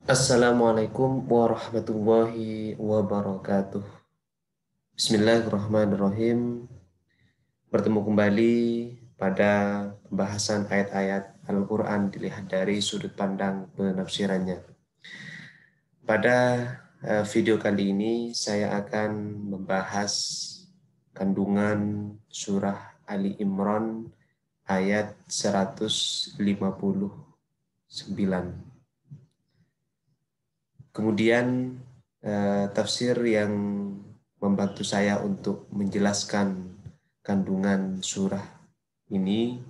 Assalamualaikum warahmatullahi wabarakatuh. Bismillahirrahmanirrahim. Bertemu kembali pada pembahasan ayat-ayat Al-Quran dilihat dari sudut pandang penafsirannya. Pada video kali ini saya akan membahas kandungan surah Ali Imran ayat 159. Kemudian tafsir yang membantu saya untuk menjelaskan kandungan surah ini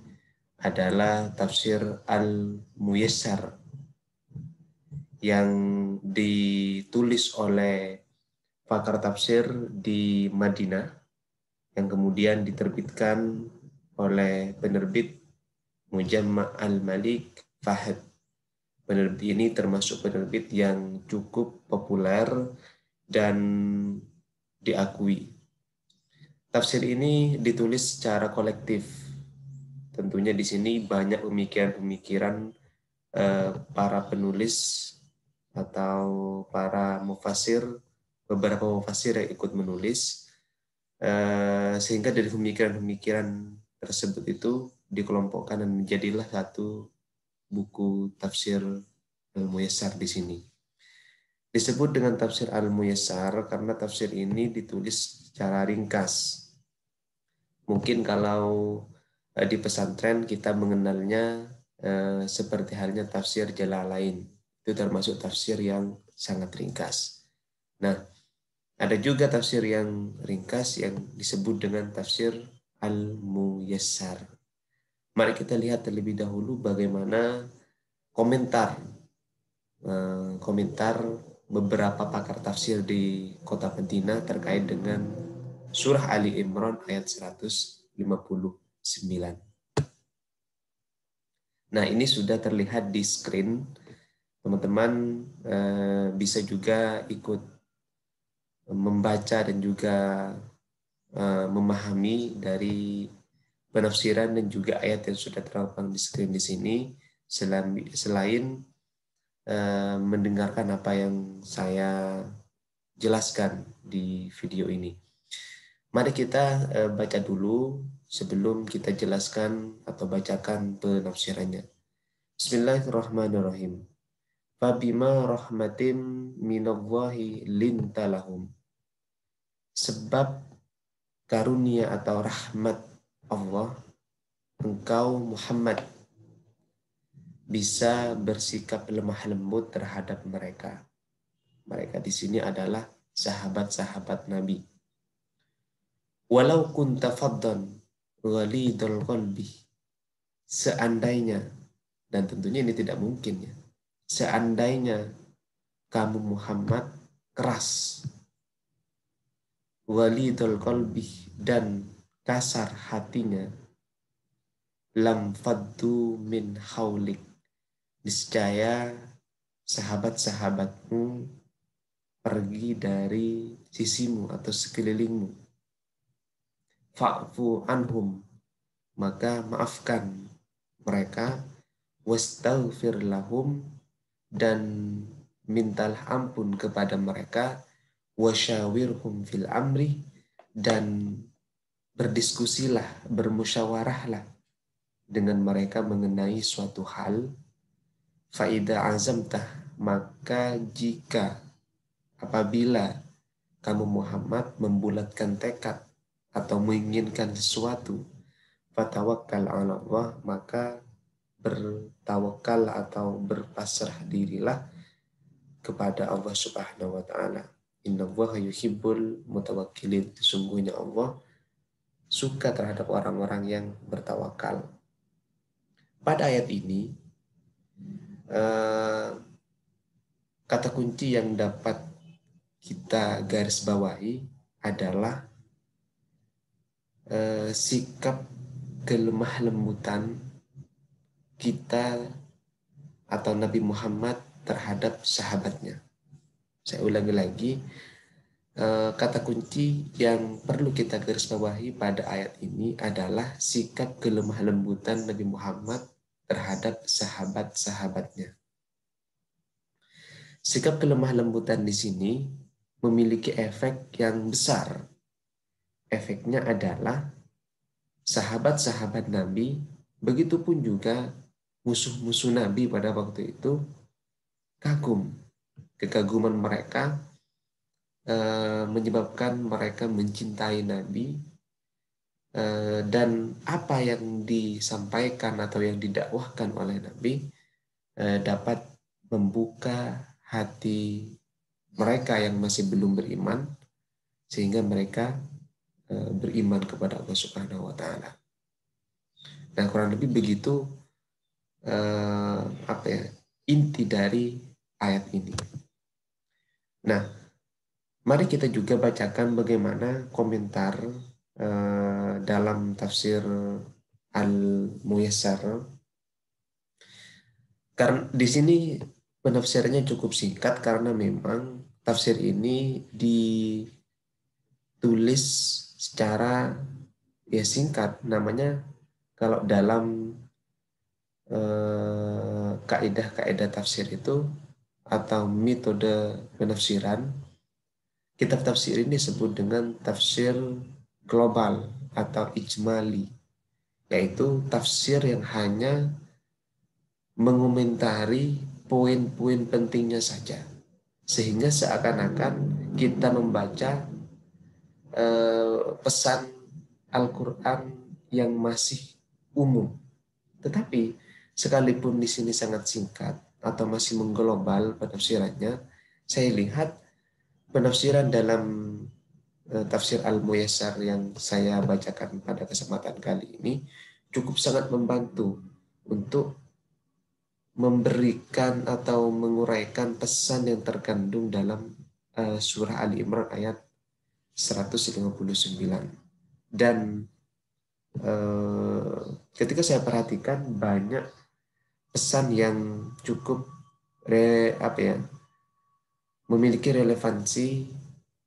adalah tafsir Al-Muyassar yang ditulis oleh pakar tafsir di Madinah yang kemudian diterbitkan oleh penerbit Mujamma' Al-Malik Fahd. Penerbit ini termasuk penerbit yang cukup populer dan diakui. Tafsir ini ditulis secara kolektif. Tentunya di sini banyak pemikiran-pemikiran para penulis atau para mufasir, beberapa mufasir yang ikut menulis, sehingga dari pemikiran-pemikiran tersebut itu dikelompokkan dan menjadilah satu buku tafsir Al-Muyassar di sini. Disebut dengan tafsir Al-Muyassar karena tafsir ini ditulis secara ringkas. Mungkin kalau di pesantren kita mengenalnya seperti halnya tafsir Jalalain. Itu termasuk tafsir yang sangat ringkas. Nah, ada juga tafsir yang ringkas yang disebut dengan tafsir Al-Muyassar. Mari kita lihat terlebih dahulu bagaimana komentar beberapa pakar tafsir di kota Madinah terkait dengan surah Ali Imran ayat 159. Nah, ini sudah terlihat di screen. Teman-teman bisa juga ikut membaca dan juga memahami dari penafsiran dan juga ayat yang sudah terpampang di screen di sini selain mendengarkan apa yang saya jelaskan di video ini. Mari kita baca dulu sebelum kita jelaskan atau bacakan penafsirannya. Bismillahirrahmanirrahim. Fabima rahmatim minallahi lintalahum. Sebab karunia atau rahmat Allah, engkau Muhammad bisa bersikap lemah lembut terhadap mereka. Mereka di sini adalah sahabat-sahabat Nabi. Walau kunta faddan ghalidul qalbi, seandainya, dan tentunya ini tidak mungkin ya, seandainya kamu Muhammad keras, ghalidul qalbi, dan kasar hatinya, lam faddu min haulik, niscaya sahabat-sahabatmu pergi dari sisimu atau sekelilingmu. Fa'fu anhum, maka maafkan mereka, wastaghfir lahum, dan mintalah ampun kepada mereka, wasyawirhum fil amri, dan berdiskusilah, bermusyawarahlah dengan mereka mengenai suatu hal. Fa'idha azamtah, maka jika apabila kamu Muhammad membulatkan tekad atau menginginkan sesuatu, fatawakkal ala Allah, maka bertawakal atau berpasrah dirilah kepada Allah Subhanahu wa taala. Innallaha yuhibbul mutawakkilin. Sesungguhnya Allah suka terhadap orang-orang yang bertawakal. Pada ayat ini kata kunci yang dapat kita garis bawahi adalah sikap kelemah lembutan kita atau Nabi Muhammad terhadap sahabatnya. Saya ulangi lagi, kata kunci yang perlu kita garis bawahi pada ayat ini adalah sikap kelemah lembutan Nabi Muhammad terhadap sahabat-sahabatnya. sikap kelemah lembutan di sini memiliki efek yang besar. Efeknya adalah sahabat-sahabat Nabi, begitupun juga musuh-musuh Nabi pada waktu itu kagum. Kekaguman mereka menyebabkan mereka mencintai Nabi, dan apa yang disampaikan atau yang didakwahkan oleh Nabi dapat membuka hati mereka yang masih belum beriman sehingga mereka beriman kepada Allah Subhanahu wa taala. Nah, kurang lebih begitu inti dari ayat ini. Nah, mari kita juga bacakan bagaimana komentar dalam tafsir Al-Muyassar. Karena di sini penafsirannya cukup singkat karena memang tafsir ini ditulis secara singkat. Namanya kalau dalam kaidah-kaidah tafsir itu atau metode penafsiran, kitab tafsir ini disebut dengan tafsir global atau ijmali, yaitu tafsir yang hanya mengomentari poin-poin pentingnya saja, sehingga seakan-akan kita membaca pesan Al-Quran yang masih umum. Tetapi sekalipun di sini sangat singkat atau masih mengglobal penafsirannya, saya lihat penafsiran dalam tafsir Al-Muyassar yang saya bacakan pada kesempatan kali ini cukup sangat membantu untuk memberikan atau menguraikan pesan yang terkandung dalam surah Ali Imran ayat 159. Dan ketika saya perhatikan banyak pesan yang cukup memiliki relevansi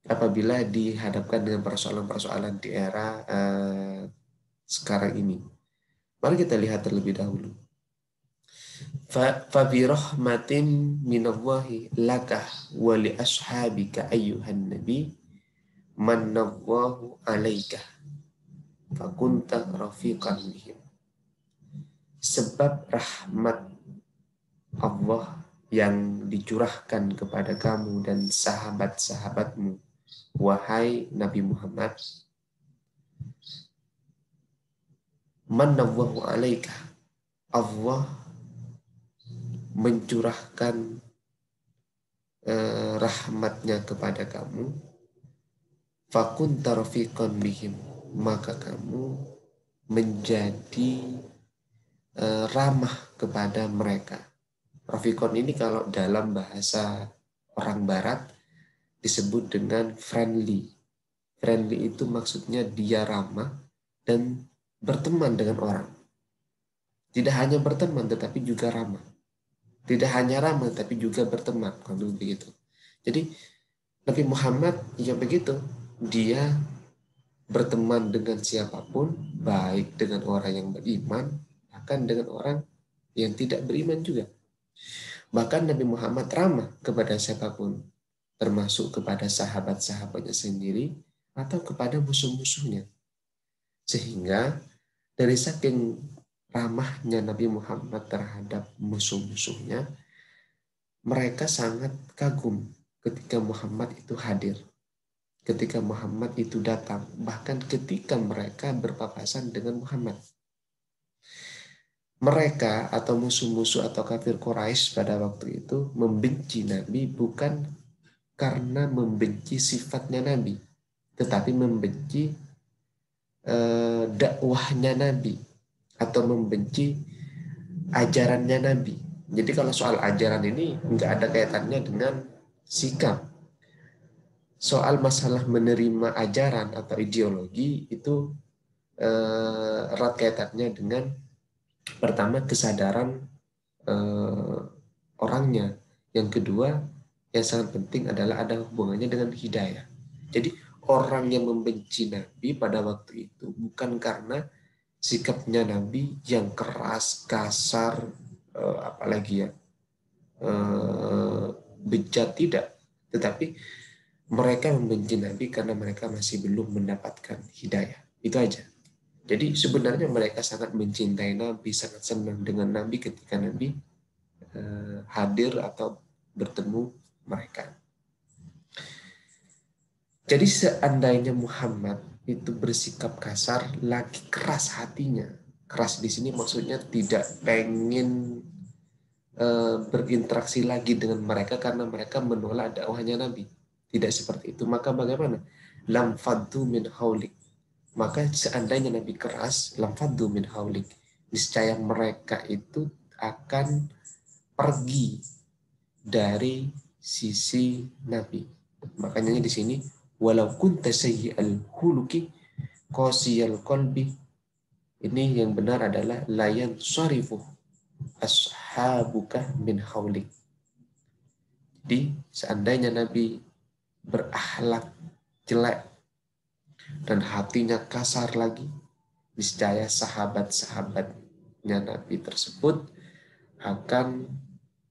apabila dihadapkan dengan persoalan-persoalan di era sekarang ini. Mari kita lihat terlebih dahulu. Fa bi rahmatin minallahi laka wa li ashabika ayyuhan nabi manallahu alaika fakunta rafiqan bihim. Sebab rahmat Allah yang dicurahkan kepada kamu dan sahabat-sahabatmu, wahai Nabi Muhammad, manallahu alaika, Allah mencurahkan rahmatnya kepada kamu, fakunta rafiqan bihim, maka kamu menjadi ramah kepada mereka. Rafiqon ini kalau dalam bahasa orang barat disebut dengan friendly. Friendly itu maksudnya dia ramah dan berteman dengan orang. Tidak hanya berteman tetapi juga ramah. Tidak hanya ramah tapi juga berteman, kalau begitu. Jadi Nabi Muhammad ya begitu. Dia berteman dengan siapapun, baik dengan orang yang beriman, bahkan dengan orang yang tidak beriman juga. Bahkan Nabi Muhammad ramah kepada siapapun, termasuk kepada sahabat-sahabatnya sendiri atau kepada musuh-musuhnya. Sehingga dari saking ramahnya Nabi Muhammad terhadap musuh-musuhnya, mereka sangat kagum ketika Muhammad itu hadir, ketika Muhammad itu datang, bahkan ketika mereka berpapasan dengan Muhammad. Mereka atau musuh-musuh atau kafir Quraisy pada waktu itu membenci Nabi bukan karena membenci sifatnya Nabi, tetapi membenci dakwahnya Nabi atau membenci ajarannya Nabi. Jadi kalau soal ajaran ini nggak ada kaitannya dengan sikap. Soal masalah menerima ajaran atau ideologi itu erat kaitannya dengan pertama kesadaran orangnya. Yang kedua yang sangat penting adalah ada hubungannya dengan hidayah. Jadi orang yang membenci Nabi pada waktu itu bukan karena sikapnya Nabi yang keras, kasar, apalagi ya, bejat, tidak. Tetapi mereka membenci Nabi karena mereka masih belum mendapatkan hidayah. Itu aja. Jadi sebenarnya mereka sangat mencintai Nabi, sangat senang dengan Nabi ketika Nabi hadir atau bertemu mereka. Jadi seandainya Muhammad itu bersikap kasar, lagi keras hatinya. Keras di sini maksudnya tidak pengen berinteraksi lagi dengan mereka karena mereka menolak dakwahnya Nabi. Tidak seperti itu. Maka bagaimana? Lam faddu min haulik. Maka seandainya Nabi keras, lam faddu min haulik. Niscaya mereka itu akan pergi dari sisi Nabi. Makanya di sini walau kunta sayyi'al huluki qasiyal qalbi, ini yang benar adalah layan syarifu ashabuka min haulik. Jadi seandainya Nabi berakhlak jelek dan hatinya kasar lagi, niscaya sahabat-sahabatnya Nabi tersebut akan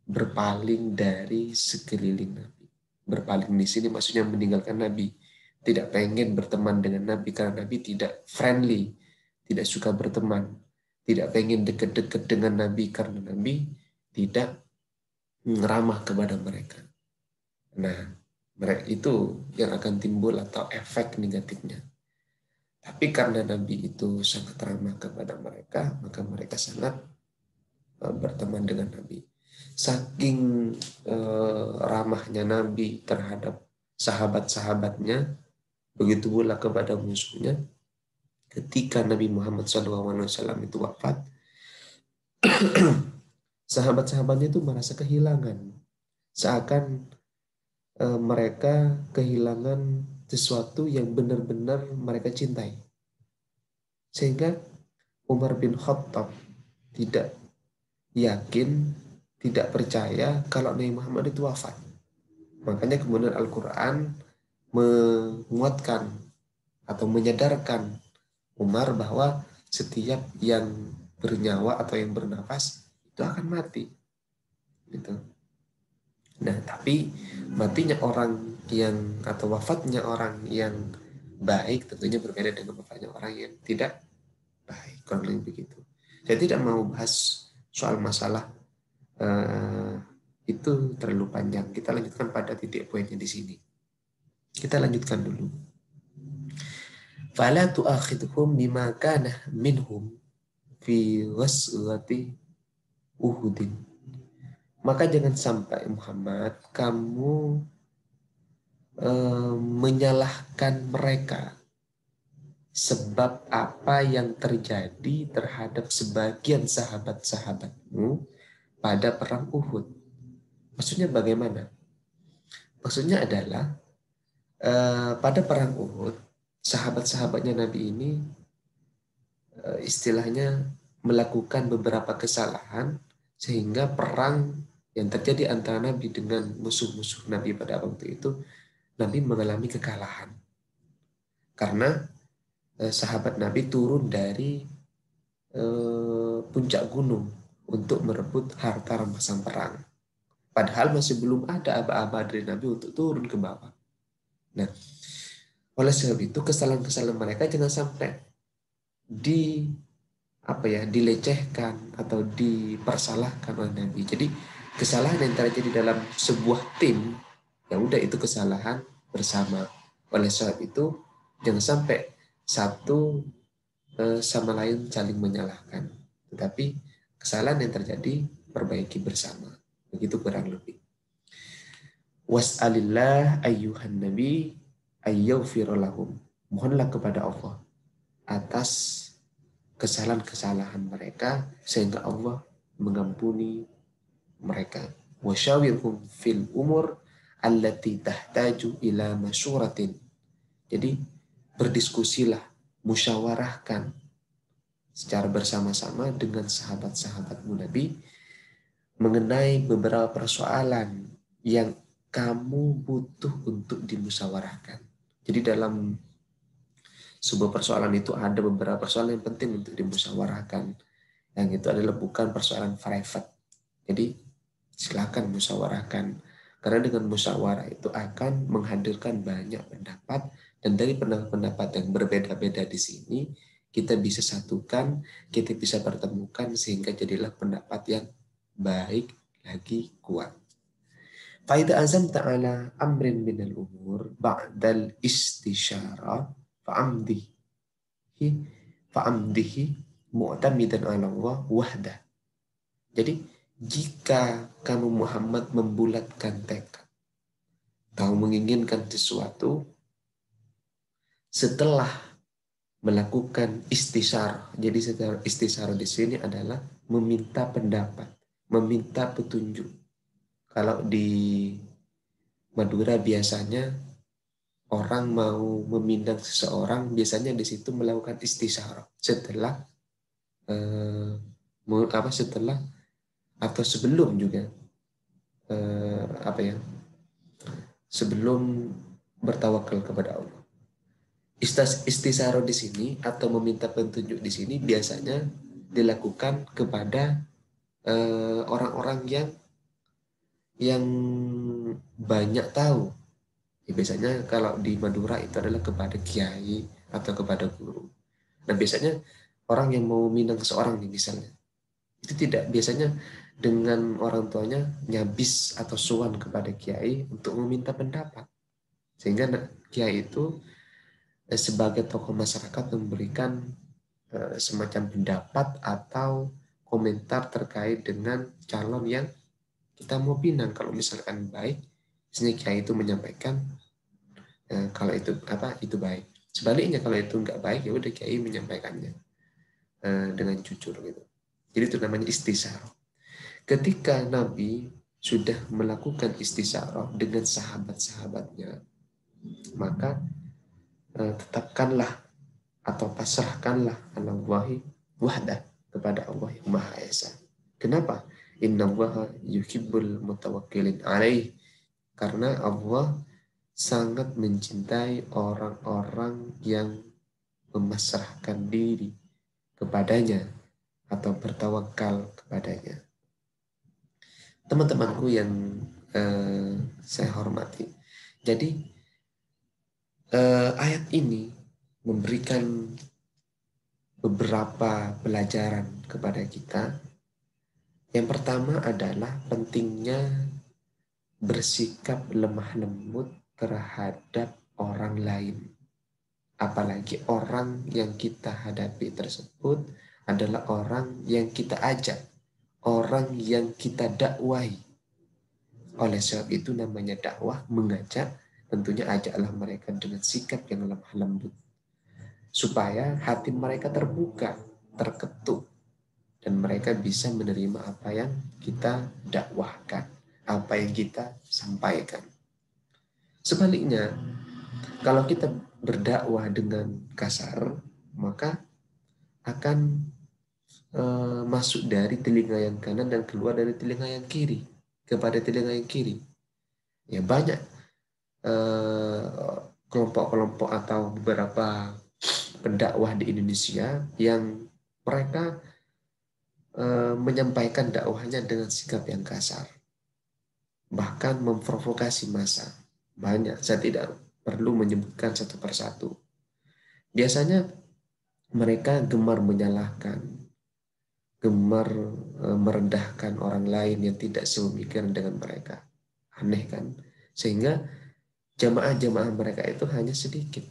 berpaling dari sekeliling Nabi. Berpaling di sini maksudnya meninggalkan Nabi. Tidak pengen berteman dengan Nabi karena Nabi tidak friendly, tidak suka berteman. Tidak pengen dekat-dekat dengan Nabi karena Nabi tidak ramah kepada mereka. Nah, itu yang akan timbul atau efek negatifnya. Tapi karena Nabi itu sangat ramah kepada mereka, maka mereka sangat berteman dengan Nabi. Saking ramahnya Nabi terhadap sahabat-sahabatnya, begitu pula kepada musuhnya. Ketika Nabi Muhammad SAW itu wafat, sahabat-sahabatnya itu merasa kehilangan. Seakan mereka kehilangan sesuatu yang benar-benar mereka cintai. Sehingga Umar bin Khattab tidak yakin, tidak percaya kalau Nabi Muhammad itu wafat. Makanya kemudian Al-Quran menguatkan atau menyadarkan Umar bahwa setiap yang bernyawa atau yang bernafas itu akan mati. Gitu. Nah, tapi matinya orang yang atau wafatnya orang yang baik tentunya berbeda dengan wafatnya orang yang tidak baik. Kurang lebih begitu. Saya tidak mau bahas soal masalah itu terlalu panjang. Kita lanjutkan pada titik poinnya di sini. Kita lanjutkan dulu. Fala tu'akhidhum bima kana minhum fi ghazwati Uhudin. Maka jangan sampai Muhammad kamu menyalahkan mereka sebab apa yang terjadi terhadap sebagian sahabat-sahabatmu pada perang Uhud. Maksudnya bagaimana? Maksudnya adalah pada perang Uhud, sahabat-sahabatnya Nabi ini istilahnya melakukan beberapa kesalahan sehingga perang yang terjadi antara Nabi dengan musuh-musuh Nabi pada waktu itu, Nabi mengalami kekalahan. Karena sahabat Nabi turun dari puncak gunung untuk merebut harta rampasan perang. Padahal masih belum ada aba-aba dari Nabi untuk turun ke bawah. Nah, oleh sebab itu kesalahan-kesalahan mereka jangan sampai dilecehkan atau dipersalahkan oleh Nabi. Jadi kesalahan yang terjadi dalam sebuah tim, ya udah itu kesalahan bersama. Oleh sebab itu jangan sampai satu sama lain saling menyalahkan, tetapi kesalahan yang terjadi perbaiki bersama. Begitu kurang lebih. Was'alillah ayyuhan nabi ayyawfir lahum. Mohonlah kepada Allah atas kesalahan-kesalahan mereka sehingga Allah mengampuni mereka. Wasyawirhum fil umur allati tahtaju ila masyuratin. Jadi berdiskusilah, musyawarahkan secara bersama-sama dengan sahabat-sahabatmu Nabi mengenai beberapa persoalan yang kamu butuh untuk dimusyawarahkan. Jadi dalam sebuah persoalan itu ada beberapa persoalan yang penting untuk dimusyawarahkan. Yang itu adalah bukan persoalan private. Jadi silakan musyawarahkan Karena dengan musyawarah itu akan menghadirkan banyak pendapat, dan dari pendapat yang berbeda-beda di sini kita bisa satukan, kita bisa pertemukan sehingga jadilah pendapat yang baik lagi kuat. Faida azamta ala amrin minal umur ba'dal istisyara fa'amdihi fa'amdihi mu'tamidan ala Allah wahdah. Jadi jika kamu Muhammad membulatkan tekad, kau menginginkan sesuatu setelah melakukan istisyarah. Jadi istisyarah di sini adalah meminta pendapat, meminta petunjuk. Kalau di Madura biasanya orang mau meminang seseorang, biasanya di situ melakukan istisyarah setelah setelah atau sebelum juga sebelum bertawakal kepada Allah. Istisaro di sini atau meminta petunjuk di sini biasanya dilakukan kepada orang-orang yang banyak tahu. Ya, biasanya kalau di Madura itu adalah kepada kiai atau kepada guru. Nah biasanya orang yang mau minang seorang nih misalnya, itu tidak biasanya dengan orang tuanya nyabis atau suan kepada kiai untuk meminta pendapat. Sehingga kiai itu sebagai tokoh masyarakat memberikan semacam pendapat atau komentar terkait dengan calon yang kita mau pinang. Kalau misalkan baik, biasanya kiai itu menyampaikan kalau itu baik. Sebaliknya kalau itu nggak baik, ya udah kiai menyampaikannya dengan jujur gitu. Jadi itu namanya istisyarah. Ketika Nabi sudah melakukan istisyarah dengan sahabat-sahabatnya, maka tetapkanlah atau pasrahkanlah Allahi wahdah kepada Allah yang Maha Esa. Kenapa? Innallaha yuhibbul mutawakkilin alaih. Karena Allah sangat mencintai orang-orang yang memasrahkan diri kepadanya atau bertawakal kepadanya. Teman-temanku yang saya hormati. Jadi ayat ini memberikan beberapa pelajaran kepada kita. Yang pertama adalah pentingnya bersikap lemah lembut terhadap orang lain. Apalagi orang yang kita hadapi tersebut adalah orang yang kita ajak, orang yang kita dakwahi. Oleh sebab itu namanya dakwah, mengajak, tentunya ajaklah mereka dengan sikap yang lemah lembut. Supaya hati mereka terbuka, terketuk, dan mereka bisa menerima apa yang kita dakwahkan, apa yang kita sampaikan. Sebaliknya, kalau kita berdakwah dengan kasar, maka akan masuk dari telinga yang kanan dan keluar dari telinga yang kiri kepada telinga yang kiri. Ya banyak kelompok-kelompok atau beberapa pendakwah di Indonesia yang mereka menyampaikan dakwahnya dengan sikap yang kasar, bahkan memprovokasi massa. Banyak, saya tidak perlu menyebutkan satu persatu. Biasanya mereka gemar menyalahkan, gemar merendahkan orang lain yang tidak sepemikiran dengan mereka. Aneh kan? Sehingga jamaah-jamaah mereka itu hanya sedikit.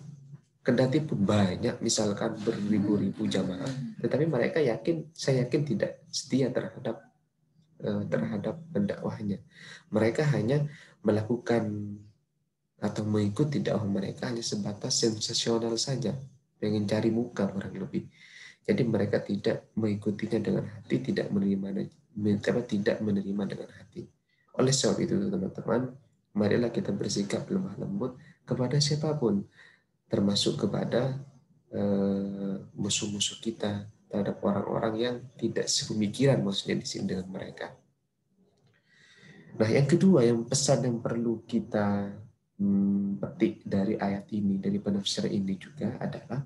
Kendati pun banyak, misalkan beribu-ribu jamaah, tetapi mereka saya yakin tidak setia terhadap pendakwahnya. Mereka hanya melakukan atau mengikuti dakwah mereka hanya sebatas sensasional saja, pengen cari muka kurang lebih. Jadi mereka tidak mengikutinya dengan hati, tidak menerima dengan hati. Oleh sebab itu teman-teman, marilah kita bersikap lemah lembut kepada siapapun, termasuk kepada musuh-musuh kita, terhadap orang-orang yang tidak sepemikiran maksudnya di sini dengan mereka. Nah, yang kedua, yang pesan yang perlu kita petik dari ayat ini, dari penafsiran ini juga adalah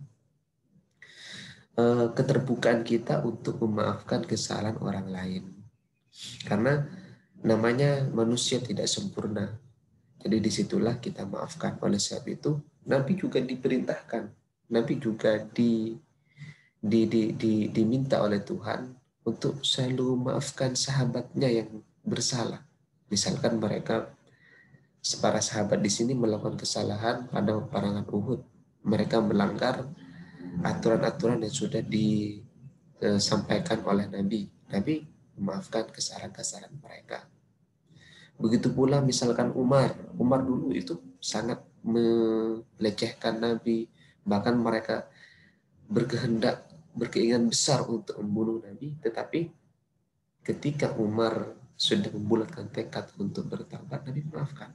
keterbukaan kita untuk memaafkan kesalahan orang lain. Karena namanya manusia tidak sempurna. Jadi disitulah kita maafkan. Oleh sebab itu, Nabi juga diperintahkan. Nabi juga diminta oleh Tuhan untuk selalu memaafkan sahabatnya yang bersalah. Misalkan mereka, para sahabat di sini melakukan kesalahan pada peperangan Uhud. Mereka melanggar aturan-aturan yang sudah disampaikan oleh Nabi. Nabi memaafkan kesalahan-kesalahan mereka. Begitu pula misalkan Umar dulu itu sangat melecehkan Nabi, bahkan mereka berkeinginan besar untuk membunuh Nabi, tetapi ketika Umar sudah membulatkan tekad untuk bertaubat, Nabi memaafkan.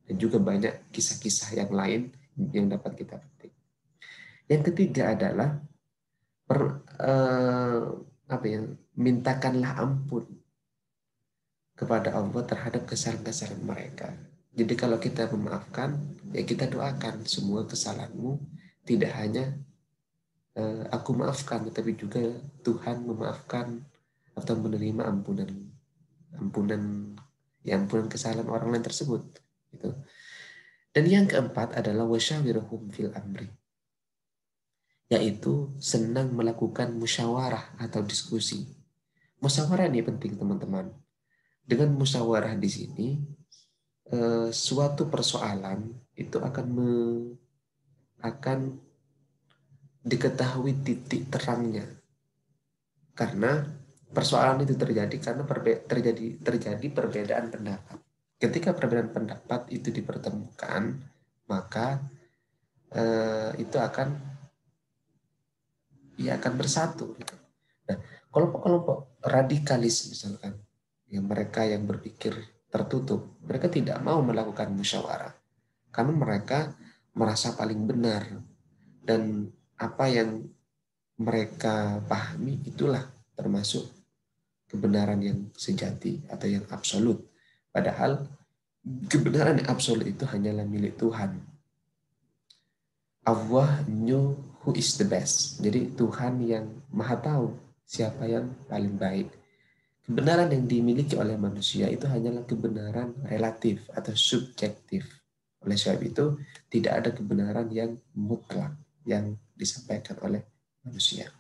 Dan juga banyak kisah-kisah yang lain yang dapat kita petik. Yang ketiga adalah mintakanlah ampun kepada Allah terhadap kesalahan-kesalahan mereka. Jadi kalau kita memaafkan, ya kita doakan semua kesalahanmu, tidak hanya aku maafkan, tetapi juga Tuhan memaafkan atau menerima ampunan kesalahan orang lain tersebut. Gitu. Dan yang keempat adalah wasyawirhum fil amri, yaitu senang melakukan musyawarah atau diskusi. Musyawarah ini penting teman-teman. Dengan musyawarah di sini, suatu persoalan itu akan diketahui titik terangnya, karena persoalan itu terjadi karena terjadi perbedaan pendapat. Ketika perbedaan pendapat itu dipertemukan, maka itu akan bersatu. Gitu. Nah, kelompok-kelompok radikalis misalkan, yang mereka yang berpikir tertutup, mereka tidak mau melakukan musyawarah karena mereka merasa paling benar, dan apa yang mereka pahami itulah termasuk kebenaran yang sejati atau yang absolut. Padahal kebenaran yang absolut itu hanyalah milik Tuhan. Allah knew who is the best. Jadi Tuhan yang maha tahu siapa yang paling baik. Kebenaran yang dimiliki oleh manusia itu hanyalah kebenaran relatif atau subjektif. Oleh sebab itu, tidak ada kebenaran yang mutlak yang disampaikan oleh manusia.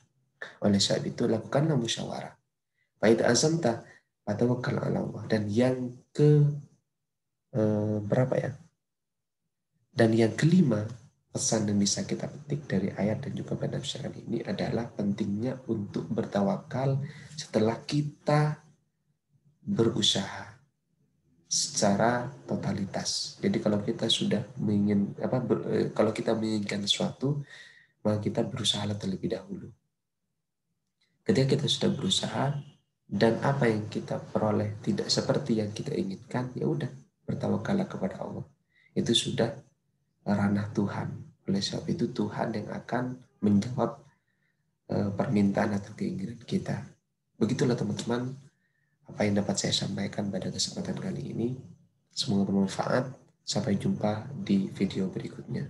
Oleh sebab itu, lakukanlah musyawarah. Fa'idha azamta fatawakkal 'ala Allah. Dan yang berapa ya? Dan yang kelima, pesan yang bisa kita petik dari ayat dan juga penafsiran ini adalah pentingnya untuk bertawakal setelah kita berusaha secara totalitas. Jadi kalau kita sudah kalau kita menginginkan sesuatu, maka kita berusaha terlebih dahulu. Ketika kita sudah berusaha dan apa yang kita peroleh tidak seperti yang kita inginkan, ya udah, bertawakallah kepada Allah. Itu sudah ranah Tuhan. Oleh sebab itu Tuhan yang akan menjawab permintaan atau keinginan kita. Begitulah teman-teman apa yang dapat saya sampaikan pada kesempatan kali ini. Semoga bermanfaat. Sampai jumpa di video berikutnya.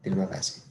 Terima kasih.